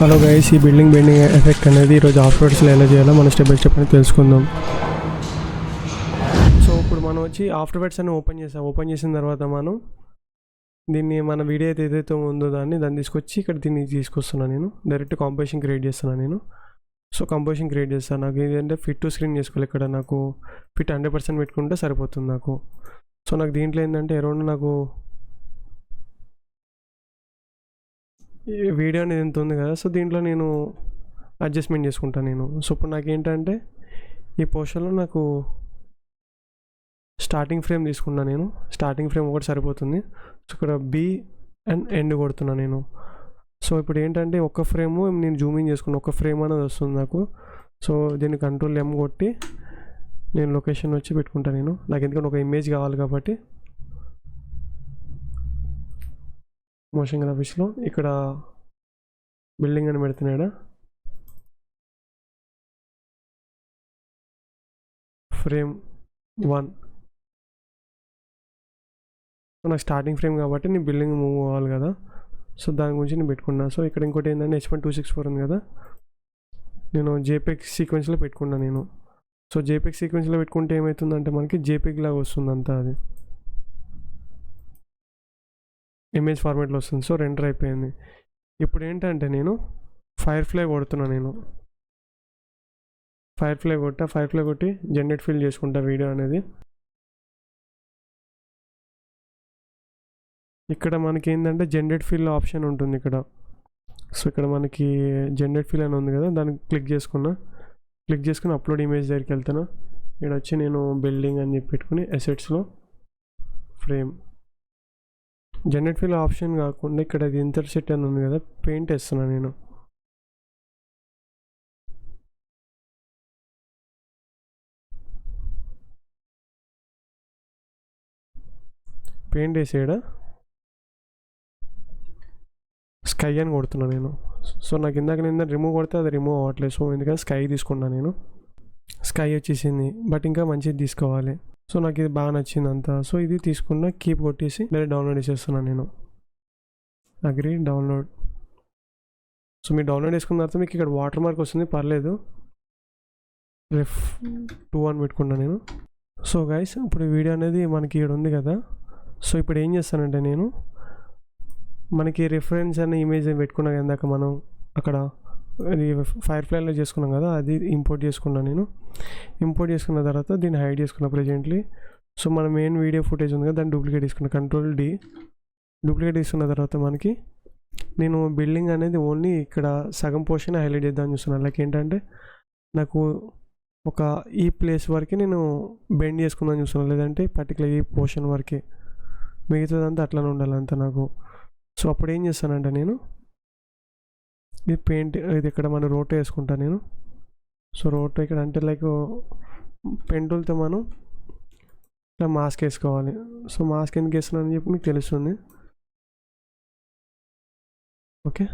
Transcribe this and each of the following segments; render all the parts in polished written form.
Hello guys, ఈ building bending effect అనేది ఈరోజు ఆఫ్టర్వర్డ్స్లో ఎలా చేయాలో మనం స్టెప్ బై స్టెప్ అని తెలుసుకుందాం. సో ఇప్పుడు మనం వచ్చి ఆఫ్టర్వర్డ్స్ అని ఓపెన్ చేసిన తర్వాత మనం దీన్ని మన వీడియో ఏదైతే ఉందో దాన్ని తీసుకొచ్చి ఇక్కడ దీన్ని తీసుకొస్తున్నాను. నేను డైరెక్ట్ కాంపోజిషన్ క్రియేట్ చేస్తున్నాను. సో కాంపోజిషన్ క్రియేట్ చేస్తాను. నాకు ఏంటంటే ఫిట్ టు స్క్రీన్ చేసుకోవాలి. ఇక్కడ నాకు ఫిట్ 100% పెట్టుకుంటే సరిపోతుంది నాకు. సో నాకు దీంట్లో ఏంటంటే అరౌండ్ నాకు వీడియో అనేది ఎంత ఉంది కదా, సో దీంట్లో నేను అడ్జస్ట్మెంట్ చేసుకుంటాను. సో ఇప్పుడు నాకు ఏంటంటే ఈ పోర్షన్లో నాకు స్టార్టింగ్ ఫ్రేమ్ తీసుకున్నాను. స్టార్టింగ్ ఫ్రేమ్ ఒకటి సరిపోతుంది. సో ఇక్కడ బి అండ్ ఎండ్ కొడుతున్నాను. సో ఇప్పుడు ఏంటంటే ఒక ఫ్రేము నేను జూమింగ్ చేసుకున్న ఒక ఫ్రేమ్ అనేది వస్తుంది నాకు. సో దీన్ని కంట్రోల్ ఎం కొట్టి నేను లొకేషన్ వచ్చి పెట్టుకుంటాను. నాకు ఎందుకంటే ఒక ఇమేజ్ కావాలి కాబట్టి మోషన్ గ్రాఫిక్స్లో ఇక్కడ బిల్డింగ్ అని పెడుతున్నాడు. ఫ్రేమ్ 1 నాకు స్టార్టింగ్ ఫ్రేమ్ కాబట్టి నేను బిల్డింగ్ మూవ్ అవ్వాలి కదా, సో దాని గురించి నేను పెట్టుకున్నా. సో ఇక్కడ ఇంకోటి ఏంటంటే H.264 ఉంది కదా, నేను జేపెగ్ సీక్వెన్స్లో పెట్టుకున్నాను. సో జేపెగ్ సీక్వెన్స్లో పెట్టుకుంటే ఏమవుతుందంటే మనకి జేపెగ్ లాగా వస్తుంది అంతా, అది ఇమేజ్ ఫార్మాట్లో వస్తుంది. సో రెండర్ అయిపోయింది. ఇప్పుడు ఏంటంటే నేను ఫైర్ ఫ్లై కొడుతున్నాను. ఫైర్ ఫ్లై కొట్టి జనరేట్ ఫీల్ చేసుకుంటా వీడియో అనేది. ఇక్కడ మనకి ఏంటంటే జనరేట్ ఫీల్ ఆప్షన్ ఉంటుంది ఇక్కడ. సో ఇక్కడ మనకి జనరేట్ ఫీల్ అని ఉంది కదా, దాన్ని క్లిక్ చేసుకుని అప్లోడ్ ఇమేజ్ దగ్గరికి వెళ్తాను. ఇక్కడ వచ్చి నేను బిల్డింగ్ అని చెప్పి పెట్టుకుని అసెట్స్లో ఫ్రేమ్ జనరేట్ ఫీల్ ఆప్షన్ కాకుండా ఇక్కడ అది ఇంటర్సెట్ అని ఉంది కదా, పెయింట్ వేస్తున్నాను నేను. పెయింట్ వేసేయడా స్కై అని కొడుతున్నాను నేను. సో నాకు ఇందాక నేను రిమూవ్ కొడితే అది రిమూవ్ అవ్వట్లేదు. సో ఎందుకంటే స్కై తీసుకున్నాను నేను. స్కై వచ్చేసింది, బట్ ఇంకా మంచిది తీసుకోవాలి. సో నాకు ఇది బాగా నచ్చింది అంతా. సో ఇది తీసుకున్న కీప్ కొట్టేసి డైరెక్ట్ డౌన్లోడ్ చేసేస్తున్నాను నేను. Agree download. సో మీరు డౌన్లోడ్ చేసుకున్న తర్వాత మీకు ఇక్కడ వాటర్ మార్క్ వస్తుంది, పర్లేదు. Ref2 అని పెట్టుకున్నాను నేను. సో గైస్, ఇప్పుడు వీడియో అనేది మనకి ఇక్కడ ఉంది కదా. సో ఇప్పుడు ఏం చేస్తానంటే నేను మనకి రిఫరెన్స్ అనే ఇమేజ్ పెట్టుకున్నాం ఇందాక మనం అక్కడ ఫైర్ ఫ్లైలో చేసుకున్నాం కదా, అది ఇంపోర్ట్ చేసుకున్నాను నేను. ఇంపోర్ట్ చేసుకున్న తర్వాత దీన్ని హైడ్ చేసుకున్నా ప్రెజెంట్లీ. సో మన మెయిన్ వీడియో ఫుటేజ్ ఉంది కదా, దాన్ని డూప్లికేట్ తీసుకున్నా, Ctrl+D. డూప్లికేట్ తీసుకున్న తర్వాత మనకి నేను బిల్డింగ్ అనేది ఓన్లీ ఇక్కడ సగం పోర్షన్ హైలైట్ చేద్దామని చూస్తున్నాను. లైక్ ఏంటంటే నాకు ఒక ఈ ప్లేస్ వరకే నేను బెండ్ చేసుకుందామని చూస్తున్నాను, లేదంటే పర్టికులర్ ఈ పోర్షన్ వరకే, మిగతాదంతా అట్లానే ఉండాలంతా నాకు. సో అప్పుడు ఏం చేస్తానంటే నేను ఇది పెయింట్ ఇది ఇక్కడ మనం రోట్ వేసుకుంటాను నేను. సో రోట్ ఇక్కడ అంటే లైక్ పెన్ టూల్తో మనం ఇట్లా మాస్క్ వేసుకోవాలి. సో మాస్క్ ఎందుకు వేస్తున్నానని చెప్పి మీకు తెలుస్తుంది. ఓకే,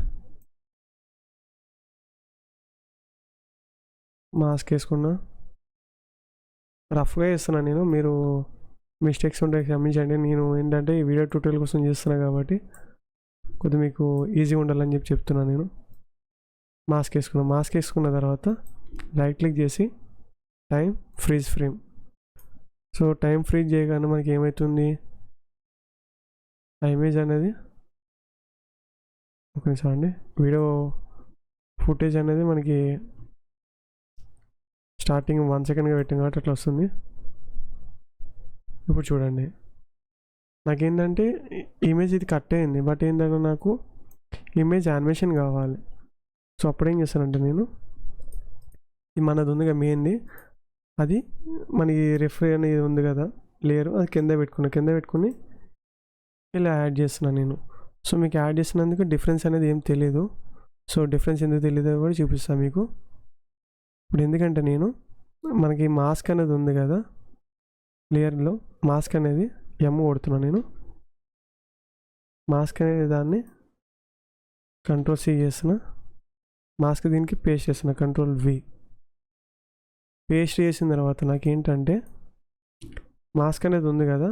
మాస్క్ వేసుకున్నా, రఫ్గా వేస్తున్నాను నేను. మీరు మిస్టేక్స్ ఉంటే క్షమించండి. నేను ఏంటంటే ఈ వీడియో ట్యూటోరియల్ కోసం చేస్తున్నాను కాబట్టి కొద్దిగా మీకు ఈజీగా ఉండాలని చెప్పి చెప్తున్నాను నేను. మాస్క్ వేసుకున్న తర్వాత రైట్ క్లిక్ చేసి time freeze frame. So time freeze చేయగానే మనకి ఏమవుతుంది, ఆ ఇమేజ్ అనేది ఒక నిమిషం అండి, వీడియో ఫుటేజ్ అనేది మనకి స్టార్టింగ్ 1 సెకండ్గా పెట్టాం కాబట్టి అట్లా వస్తుంది. ఇప్పుడు చూడండి, నాకేంటంటే ఇమేజ్ ఇది కట్ అయింది, బట్ ఏంటంటే నాకు ఇమేజ్ యానిమేషన్ కావాలి. సో అప్పుడు ఏం చేస్తానంటే నేను మనది ఉంది కదా మెయిన్ది, అది మనకి రిఫర్ అనేది ఉంది కదా లేయర్, అది కింద పెట్టుకుని ఇలా యాడ్ చేస్తున్నాను నేను. సో మీకు యాడ్ చేసినందుకు డిఫరెన్స్ అనేది ఏం తెలియదు. సో డిఫరెన్స్ ఎందుకు తెలియదో కూడా చూపిస్తాను మీకు. ఇప్పుడు ఎందుకంటే నేను మనకి మాస్క్ అనేది ఉంది కదా లేయర్లో, మాస్క్ అనేది ఎమ్ కొడుతున్నాను నేను. మాస్క్ అనేది దాన్ని Ctrl+C చేస్తున్నా, మాస్క్ దీనికి పేస్ట్ చేస్తున్నా, Ctrl+V. పేస్ట్ చేసిన తర్వాత నాకు ఏంటంటే మాస్క్ అనేది ఉంది కదా,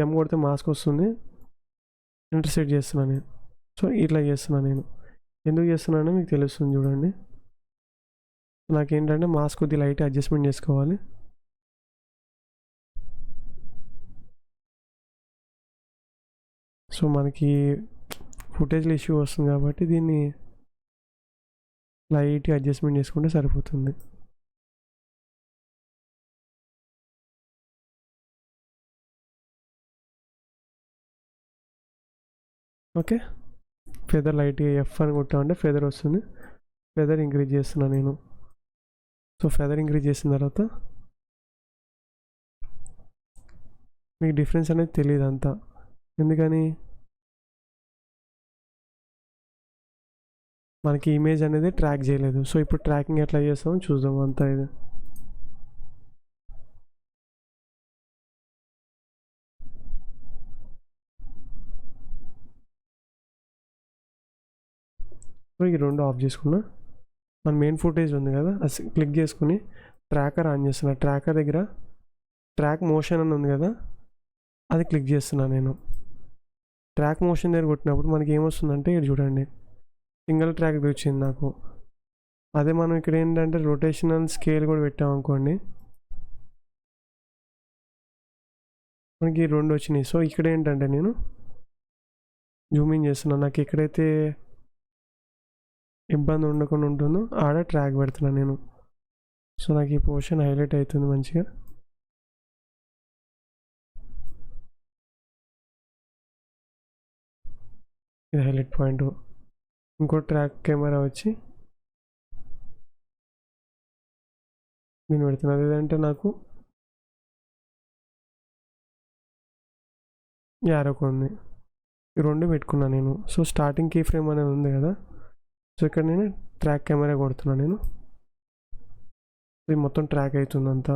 ఎమ్ కొడితే మాస్క్ వస్తుంది, ఇంటర్సెట్ చేస్తున్నాను నేను. సో ఇట్లా చేస్తున్నాను నేను. ఎందుకు చేస్తున్నానో మీకు తెలుస్తుంది చూడండి. నాకేంటంటే మాస్క్ కొద్దిగా లైట్ అడ్జస్ట్మెంట్ చేసుకోవాలి. సో మనకి ఫుటేజ్లో ఇష్యూ వస్తుంది కాబట్టి దీన్ని లైట్గా అడ్జస్ట్మెంట్ చేసుకుంటే సరిపోతుంది. ఓకే, ఫెదర్ లైట్గా ఎఫ్ అని కొట్టామంటే ఫెదర్ వస్తుంది. ఫెదర్ ఇంక్రీజ్ చేస్తున్నాను నేను. సో ఫెదర్ ఇంక్రీజ్ చేసిన తర్వాత మీకు డిఫరెన్స్ అనేది తెలియదు అంతా. ఎందుకని? మనకి ఇమేజ్ అనేది ట్రాక్ చేయలేదు. సో ఇప్పుడు ట్రాకింగ్ ఎట్లా చేస్తామో చూద్దాం అంతా. ఇది ఈ రెండు ఆఫ్ చేసుకున్నా. మన మెయిన్ ఫుటేజ్ ఉంది కదా, అది క్లిక్ చేసుకుని ట్రాకర్ ఆన్ చేస్తున్నా. ట్రాకర్ దగ్గర ట్రాక్ మోషన్ అని ఉంది కదా, అది క్లిక్ చేస్తున్నా నేను. ట్రాక్ మోషన్ దగ్గర కొట్టినప్పుడు మనకి ఏమొస్తుందంటే ఇది చూడండి, సింగిల్ ట్రాక్ వచ్చింది నాకు. అదే మనం ఇక్కడ ఏంటంటే రొటేషనల్ స్కేల్ కూడా పెట్టామనుకోండి, మనకి రెండు వచ్చినాయి. సో ఇక్కడ ఏంటంటే నేను జూమింగ్ చేస్తున్నాను. నాకు ఎక్కడైతే ఇబ్బంది ఉండకుండా ఉంటుందో ఆడ ట్రాక్ పెడుతున్నాను నేను. సో నాకు ఈ పోర్షన్ హైలైట్ అవుతుంది మంచిగా. ఇది హైలైట్ పాయింట్. ఇంకో ట్రాక్ కెమెరా వచ్చి నేను పెడుతున్నాను. ఏదంటే నాకు యారోకు ఉంది, ఈ రెండు పెట్టుకున్నాను నేను. సో స్టార్టింగ్ కీ ఫ్రేమ్ అనేది ఉంది కదా, సో ఇక్కడ నేను ట్రాక్ కెమెరా కొడుతున్నాను నేను. ఇది మొత్తం ట్రాక్ అవుతుంది అంతా.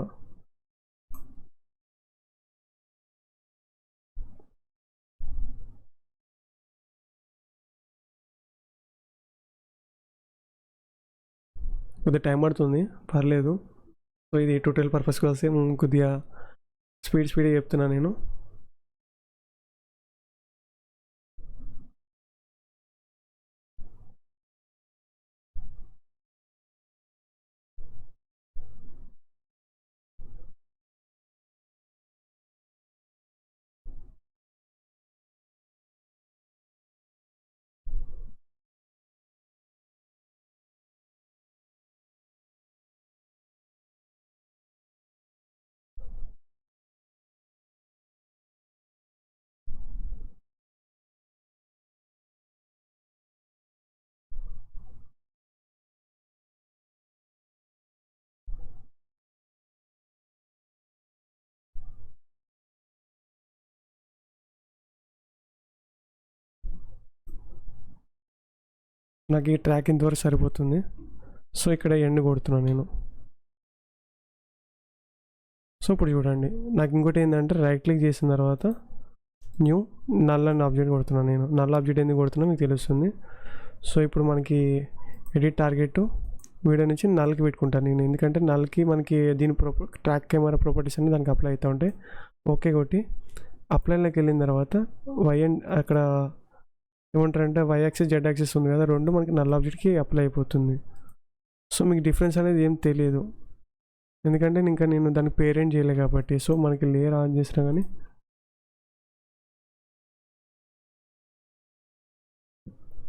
కొద్దిగా టైం పడుతుంది, పర్లేదు. సో ఇది ట్యూటోరియల్ పర్పస్ కోసం కొద్దిగా స్పీడ్గా చెప్తున్నాను నేను. నాకు ఈ ట్రాక్ ఇంతవరకు సరిపోతుంది. సో ఇక్కడ ఎండ్ కొడుతున్నాను నేను. సో ఇప్పుడు చూడండి, నాకు ఇంకోటి ఏంటంటే రైట్ క్లిక్ చేసిన తర్వాత న్యూ నల్ అండ్ ఆబ్జెక్ట్ కొడుతున్నాను నేను. నల్ ఆబ్జెక్ట్ ఎందుకు కొడుతున్నా మీకు తెలుస్తుంది. సో ఇప్పుడు మనకి ఎడిట్ టార్గెట్ వీడియో నుంచి నల్కి పెట్టుకుంటాను నేను. ఎందుకంటే నల్కి మనకి దీని ట్రాక్ కెమెరా ప్రాపర్టీస్ అన్ని దానికి అప్లై అవుతూ ఉంటాయి. ఓకే కొట్టి అప్లైలోకి వెళ్ళిన తర్వాత అక్కడ ఏమంటారంటే వై యాక్సిస్ జెడ్ యాక్సిస్ ఉంది కదా, రెండు మనకి నల్ ఆబ్జెక్ట్కి అప్లై అయిపోతుంది. సో మీకు డిఫరెన్స్ అనేది ఏం తెలియదు, ఎందుకంటే ఇంకా నేను దానికి పేరెంట్ చేయలేదు కాబట్టి. సో మనకి లేయర్ ఆన్ చేసినా కానీ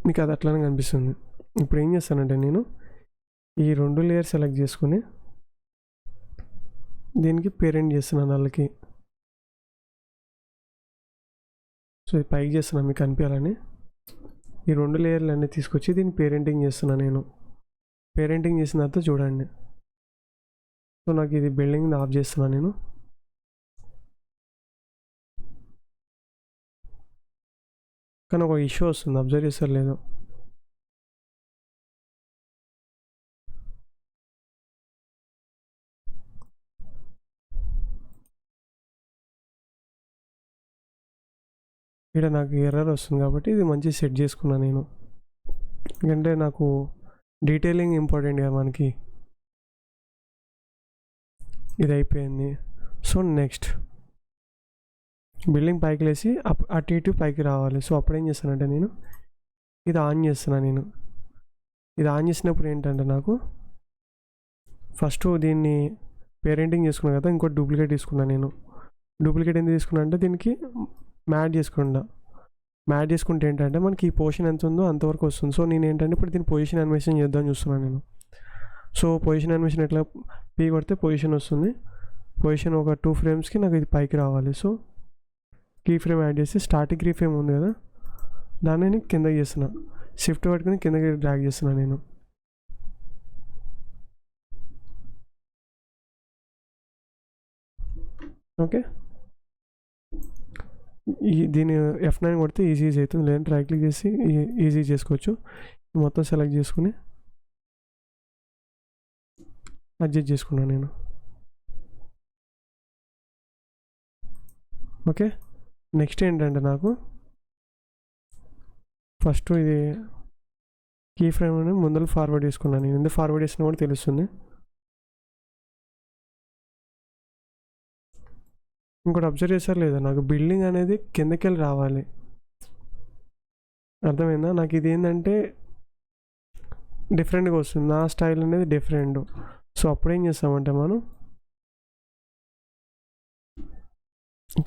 మీకు అది అట్లానే కనిపిస్తుంది. ఇప్పుడు ఏం చేస్తానంటే నేను ఈ రెండు లేయర్ సెలెక్ట్ చేసుకుని దీనికి పేరెంట్ చేస్తున్నాను నల్లకి. సో ఇది పైకి చేస్తున్నాను మీకు కనిపించాలని. ఈ రెండు లేయర్లు అన్నీ తీసుకొచ్చి దీన్ని పేరెంటింగ్ చేస్తున్నాను నేను. పేరెంటింగ్ చేసిన తర్వాత చూడండి, సో నాకు ఇది బిల్డింగ్ ఆఫ్ చేస్తున్నాను నేను. కానీ ఒక ఇష్యూ వస్తుంది, అబ్జర్వ్ చేస్తారు లేదో. ఇక్కడ నాకు ఎర్రర్ వస్తుంది కాబట్టి ఇది మంచి సెట్ చేసుకున్నాను నేను. ఎందుకంటే నాకు డీటెయిలింగ్ ఇంపార్టెంట్ కదా మనకి. ఇది అయిపోయింది. సో నెక్స్ట్ బిల్డింగ్ పైకి లేసి అటు ఇటు పైకి రావాలి. సో అప్పుడు ఏం చేస్తానంటే నేను ఇది ఆన్ చేస్తున్నాను నేను. ఇది ఆన్ చేసినప్పుడు ఏంటంటే నాకు ఫస్ట్ దీన్ని పేరెంటింగ్ చేసుకున్నాను కదా, ఇంకోటి డూప్లికేట్ తీసుకున్నాను నేను. డూప్లికేట్ ఎందుకు తీసుకున్నా అంటే దీనికి మ్యాడ్ చేసుకుంటే ఏంటంటే మనకి ఈ పొజిషన్ ఎంత ఉందో అంతవరకు వస్తుంది. సో నేను ఏంటంటే ఇప్పుడు దీన్ని పొజిషన్ యానిమేషన్ చేద్దామని చూస్తున్నాను నేను. సో పొజిషన్ యానిమేషన్ ఎట్లా పీ కొడితే పొజిషన్ వస్తుంది. పొజిషన్ ఒక 2 ఫ్రేమ్స్కి నాకు ఇది పైకి రావాలి. సో కీ ఫ్రేమ్ యాడ్ చేసి స్టార్టింగ్ కీ ఫ్రేమ్ ఉంది కదా, దాన్ని నేను కిందకి చేస్తున్నా. షిఫ్ట్ పట్టుకుని కిందకి డ్రాగ్ చేస్తున్నాను నేను. ఓకే, దీన్ని F9 కొడితే ఈజీ అవుతుంది, లేదంటే రైట్ క్లిక్ చేసి ఈజీ చేసుకోవచ్చు. మొత్తం సెలెక్ట్ చేసుకుని అడ్జస్ట్ చేసుకున్నాను నేను. ఓకే, నెక్స్ట్ ఏంటంటే నాకు ఫస్ట్ ఇది కీ ఫ్రేమ్ అని ముందర ఫార్వర్డ్ చేసుకున్నాను నేను. ఎందుకు ఫార్వర్డ్ చేసినా కూడా తెలుస్తుంది. ఇంకోటి అబ్జర్వ్ చేశారు లేదా, నాకు బిల్డింగ్ అనేది కిందకి వెళ్ళి రావాలి. అర్థమైందా? నాకు ఇది ఏంటంటే డిఫరెంట్గా వస్తుంది, నా స్టైల్ అనేది డిఫరెంట్. సో అప్పుడు ఏం చేస్తామంటే మనం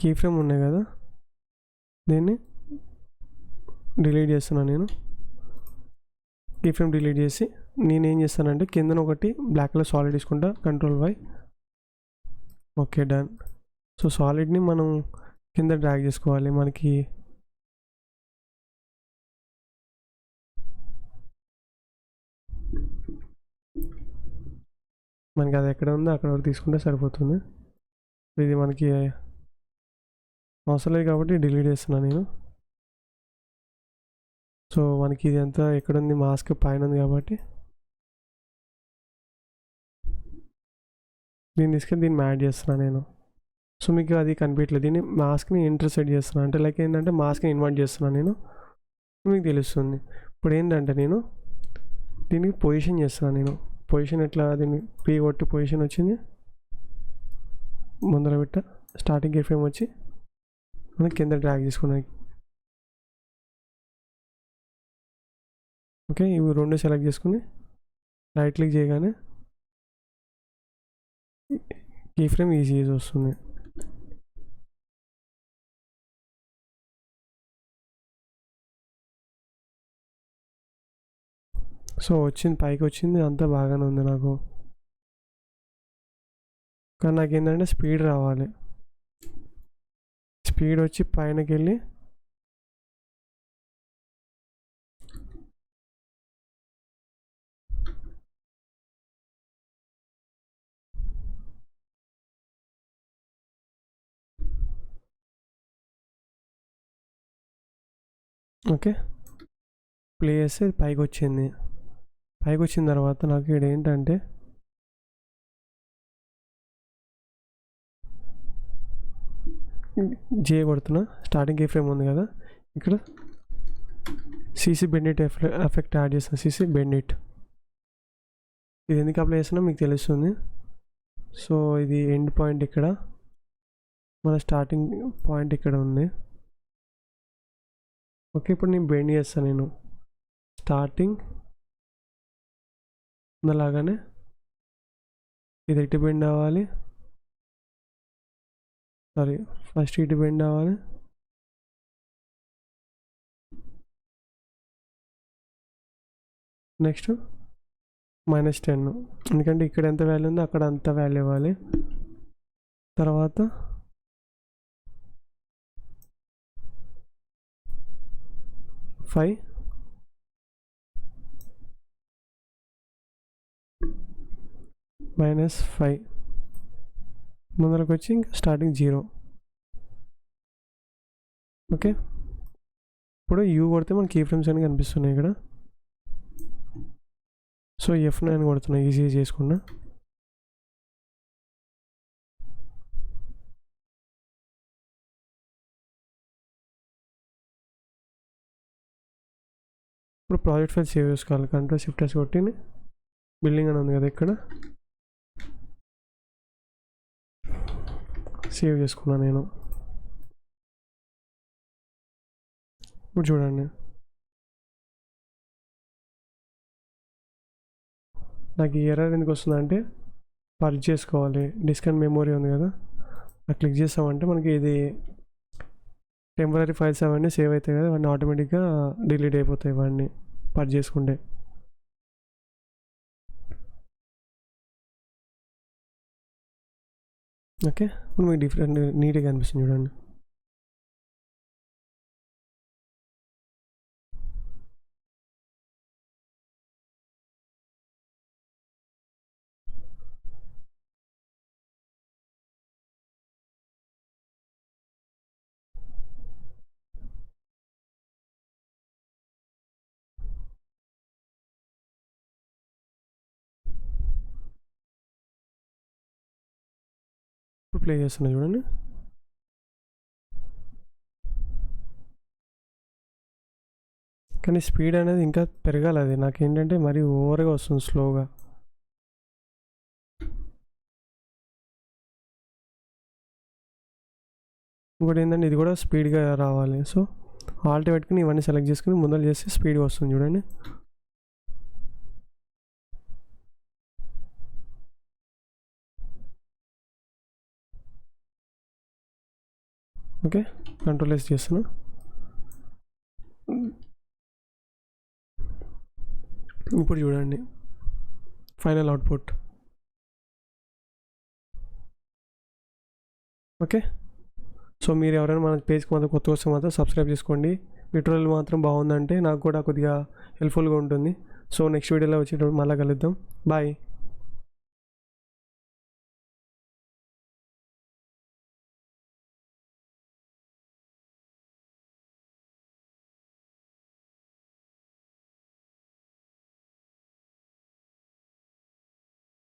కీ ఫ్రేమ్ ఉన్నాయి కదా, దీన్ని డిలీట్ చేస్తున్నాను నేను. కీ ఫ్రేమ్ డిలీట్ చేసి నేనేం చేస్తానంటే కిందన ఒకటి బ్లాక్ కలర్ సాలిడ్ తీసుకుంటా, Ctrl+Y. Okay, done. సో సాలిడ్ని మనం కింద డ్రాగ్ చేసుకోవాలి. మనకి అది ఎక్కడ ఉందో అక్కడ వరకు తీసుకుంటే సరిపోతుంది. ఇది మనకి అవసరం లేదు కాబట్టి డిలీట్ చేస్తున్నాను నేను. సో మనకి ఇది అంతా ఎక్కడుంది, మాస్క్ పైన ఉంది కాబట్టి దీన్ని తీసుకెళ్ళి దీన్ని యాడ్ చేస్తున్నాను నేను. సో మీకు అది కనిపించట్లేదు, దీన్ని మాస్క్ని ఇంటర్సెట్ చేస్తున్నాను, అంటే లైక్ ఏంటంటే మాస్క్ని ఇన్వర్ట్ చేస్తున్నాను నేను, మీకు తెలుస్తుంది. ఇప్పుడు ఏంటంటే నేను దీనికి పొజిషన్ చేస్తున్నాను నేను. పొజిషన్ ఎట్లా, దీన్ని పీ కొట్టి పొజిషన్ వచ్చింది, ముందర పెట్ట స్టార్టింగ్ కీ ఫ్రేమ్ వచ్చి మనం కింద డ్రాగ్ చేసుకున్నాయి. ఓకే, ఇవి రెండు సెలెక్ట్ చేసుకుని రైట్ క్లిక్ చేయగానే కీ ఫ్రేమ్ ఈజీగా వస్తుంది. సో వచ్చింది, పైకి వచ్చింది, అంతా బాగానే ఉంది నాకు. కానీ నాకు ఏంటంటే స్పీడ్ రావాలి. స్పీడ్ వచ్చి పైనకి వెళ్ళి ఓకే ప్లే చేస్తే పైకి వచ్చింది. పైకి వచ్చిన తర్వాత నాకు ఇక్కడ ఏంటంటే జే కొడుతున్నా, స్టార్టింగ్ కీ ఫ్రేమ్ ఉంది కదా, ఇక్కడ CC బెండిట్ ఎఫెక్ట్ యాడ్ చేస్తాను. CC బెండిట్ ఇది ఎందుకు అప్లై చేస్తున్నా మీకు తెలుస్తుంది. సో ఇది ఎండ్ పాయింట్ ఇక్కడ, మన స్టార్టింగ్ పాయింట్ ఇక్కడ ఉంది. ఓకే, ఇప్పుడు నేను బెండ్ చేస్తాను. నేను స్టార్టింగ్ అలాగానే ఇది ఇటు బెండ్ అవ్వాలి, సారీ ఫస్ట్ ఇటు బెండ్ అవ్వాలి, నెక్స్ట్ -10, ఎందుకంటే ఇక్కడ ఎంత వాల్యూ ఉందో అక్కడ అంత వాల్యూ ఇవ్వాలి. తర్వాత -5 ముందరకు వచ్చి ఇంకా స్టార్టింగ్ 0. ఓకే, ఇప్పుడు యూ కొడితే మన కీ ఫ్రేమ్స్ అని కనిపిస్తున్నాయి ఇక్కడ. సో F9 కొడుతున్నా ఈజీగా చేసుకున్నా. ఇప్పుడు ప్రాజెక్ట్ ఫైల్ సేవ్ చేసుకోవాలి. Ctrl+Shift+S కొట్టి బిల్డింగ్ అని ఉంది కదా, ఇక్కడ సేవ్ చేసుకున్నాను నేను. ఇప్పుడు చూడండి, నాకు ఈ ఎర్రర్ ఎందుకు వస్తుందంటే పర్చ్ చేసుకోవాలి, డిస్కౌంట్ మెమొరీ ఉంది కదా, అది క్లిక్ చేస్తామంటే మనకి ఇది టెంపరీ ఫైల్స్ అవన్నీ సేవ్ అవుతాయి కదా, అవన్నీ ఆటోమేటిక్గా డిలీట్ అయిపోతాయి ఇవన్నీ పర్చ్ చేసుకుంటే. ఓకే, ఇప్పుడు మీకు డిఫరెంట్ నీట్గా అనిపిస్తుంది చూడండి. ఇప్పుడు ప్లే చేస్తున్నా చూడండి. కానీ స్పీడ్ అనేది ఇంకా పెరగాలి, అది నాకేంటంటే మరీ ఓవర్గా వస్తుంది స్లోగా. ఇంకోటి ఏంటంటే ఇది కూడా స్పీడ్గా రావాలి. సో ఆల్ట్ పెట్టుకుని ఇవన్నీ సెలెక్ట్ చేసుకుని ముందర చేస్తే స్పీడ్గా వస్తుంది చూడండి. ఓకే, కంట్రోల్ ఎస్ చేస్తున్నా. ఇప్పుడు చూడండి ఫైనల్ అవుట్పుట్. ఓకే, సో మీరు ఎవరైనా మన పేజ్కి మాత్రం కొత్త వస్తే మాత్రం సబ్స్క్రైబ్ చేసుకోండి. ట్యూటోరియల్ మాత్రం బాగుందంటే నాకు కూడా కొద్దిగా హెల్ప్ఫుల్గా ఉంటుంది. సో నెక్స్ట్ వీడియోలో వచ్చేటప్పుడు మళ్ళీ కలుద్దాం. బాయ్.